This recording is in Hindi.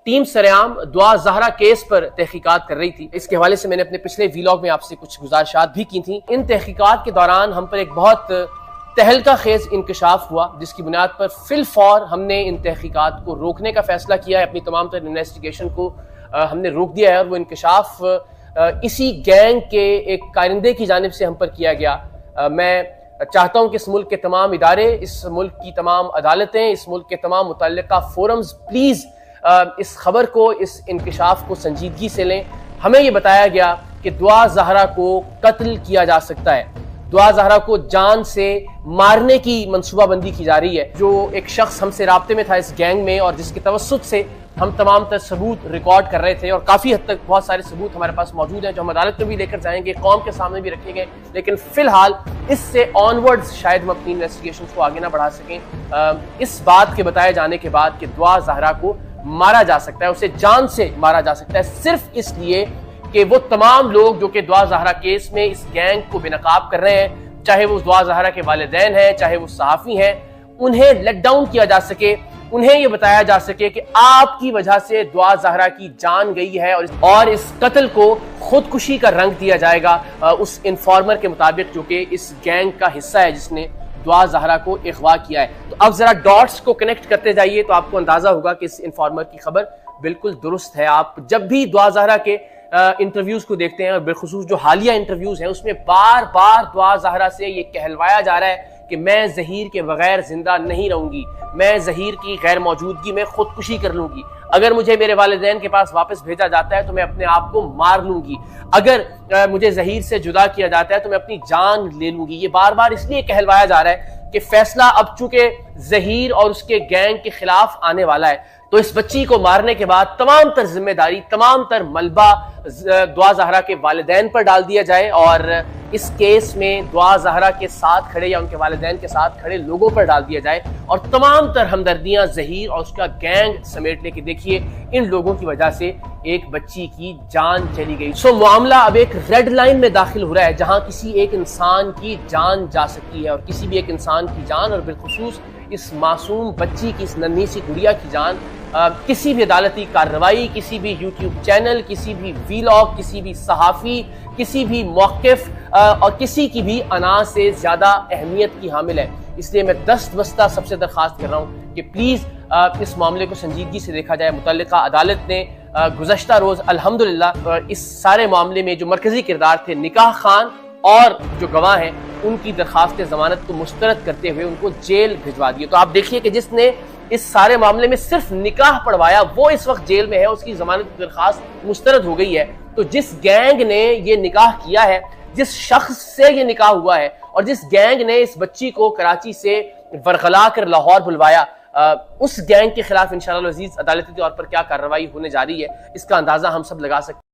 टीम सरेआम दुआ ज़हरा केस पर तहकीकात कर रही थी। इसके हवाले से मैंने अपने पिछले वीलॉग में आपसे कुछ गुजारिशात भी की थी। इन तहकीकात के दौरान हम पर एक बहुत तहलका खेज इंकशाफ हुआ, जिसकी बुनियाद पर फिलफौर हमने इन तहकीकात को रोकने का फैसला किया है। अपनी तमाम तर इन्वेस्टिगेशन को हमने रोक दिया है और वो इंकशाफ इसी गैंग के एक कारिंदे की जानिब से हम पर किया गया। मैं चाहता हूं कि इस मुल्क के तमाम इदारे, इस मुल्क की तमाम अदालतें, इस मुल्क के तमाम मुतल्लिका फोरम्स प्लीज इस खबर को, इस इंकशाफ को संजीदगी से लें। हमें यह बताया गया कि दुआ ज़हरा को कत्ल किया जा सकता है, दुआ ज़हरा को जान से मारने की मंसूबाबंदी की जा रही है। जो एक शख्स हमसे राब्ते में था इस गैंग में और जिसके तवस्सुत से हम तमाम तर सबूत रिकॉर्ड कर रहे थे और काफ़ी हद तक बहुत सारे सबूत हमारे पास मौजूद हैं जो हम अदालत में भी लेकर जाएंगे, कौम के सामने भी रखेंगे। लेकिन फिलहाल इससे ऑनवर्ड्स शायद हम अपनी इन्वेस्टिगेशन को आगे ना बढ़ा सकें। इस बात के बताए जाने के बाद कि दुआ ज़हरा को मारा जा सकता है, उसे जान से मारा जा सकता है, सिर्फ इसलिए कि वो तमाम लोग जो कि दुआ ज़हरा केस में इस गैंग को बेनकाब कर रहे हैं, चाहे वो दुआ ज़हरा के वालिदैन हैं, चाहे वो सहाफ़ी हैं, उन्हें लेट डाउन किया जा सके, उन्हें यह बताया जा सके कि आपकी वजह से दुआ ज़हरा की जान गई है और इस कत्ल को खुदकुशी का रंग दिया जाएगा उस इन्फॉर्मर के मुताबिक जो कि इस गैंग का हिस्सा है जिसने दुआ ज़हरा को अगवा किया है। तो अब जरा डॉट्स को कनेक्ट करते जाइए तो आपको अंदाजा होगा कि इस इन्फॉर्मर की खबर बिल्कुल दुरुस्त है। आप जब भी दुआ ज़हरा के इंटरव्यूज को देखते हैं और बिलखुसूस जो हालिया इंटरव्यूज हैं उसमें बार बार दुआ ज़हरा से ये कहलवाया जा रहा है कि मैं ज़हीर के बगैर जिंदा नहीं रहूंगी, मैं ज़हीर की गैर मौजूदगी में खुदकुशी कर लूंगी, अगर मुझे मेरे वालिदैन के पास वापस भेजा जाता है तो मैं अपने आप को मार लूंगी, अगर मुझे ज़हीर से जुदा किया जाता है तो मैं अपनी जान ले लूंगी। ये बार बार इसलिए कहलवाया जा रहा है कि फैसला अब चूंकि ज़हीर और उसके गैंग के खिलाफ आने वाला है तो इस बच्ची को मारने के बाद तमाम तर जिम्मेदारी, तमाम तर मलबा दुआ ज़हरा के वालिदैन पर डाल दिया जाए और इस केस में दुआ ज़हरा के साथ खड़े या उनके वालिदैन के साथ खड़े लोगों पर डाल दिया जाए और तमाम तर हमदर्दियां ज़हीर और उसका गैंग समेट लेके देखिए इन लोगों की वजह से एक बच्ची की जान चली गई। सो मामला अब एक रेड लाइन में दाखिल हो रहा है जहां किसी एक इंसान की जान जा सकती है और किसी भी एक इंसान की जान और बिलखुसूस इस मासूम बच्ची की, इस नन्ही सी गुड़िया की जान किसी भी अदालती कार्रवाई, किसी भी यूट्यूब चैनल, किसी भी वीलॉग, किसी भी सहाफ़ी, किसी भी मौक़िफ़ और किसी की भी अना से ज़्यादा अहमियत की हामिल है। इसलिए मैं दस्तबस्ता सबसे दरख्वास्त कर रहा हूँ कि प्लीज़ इस मामले को संजीदगी से देखा जाए। मुतल्लिका अदालत ने गुज़श्ता रोज़ अल्हम्दुलिल्लाह इस सारे मामले में जो मरकज़ी किरदार थे निकाह खान और जो गवाह हैं उनकी दरख्वास्त ज़मानत को मुस्तरद करते हुए उनको जेल भिजवा दिया। तो आप देखिए कि जिसने इस सारे मामले में सिर्फ निकाह पढ़वाया वो इस वक्त जेल में है, उसकी जमानत की दरखास्त मुस्तरद हो गई है। तो जिस गैंग ने ये निकाह किया है, जिस शख्स से ये निकाह हुआ है और जिस गैंग ने इस बच्ची को कराची से बरगला कर लाहौर बुलवाया, उस गैंग के खिलाफ इंशाअल्लाह अजीज अदालती तौर पर क्या कार्रवाई होने जा रही है इसका अंदाजा हम सब लगा सकते हैं।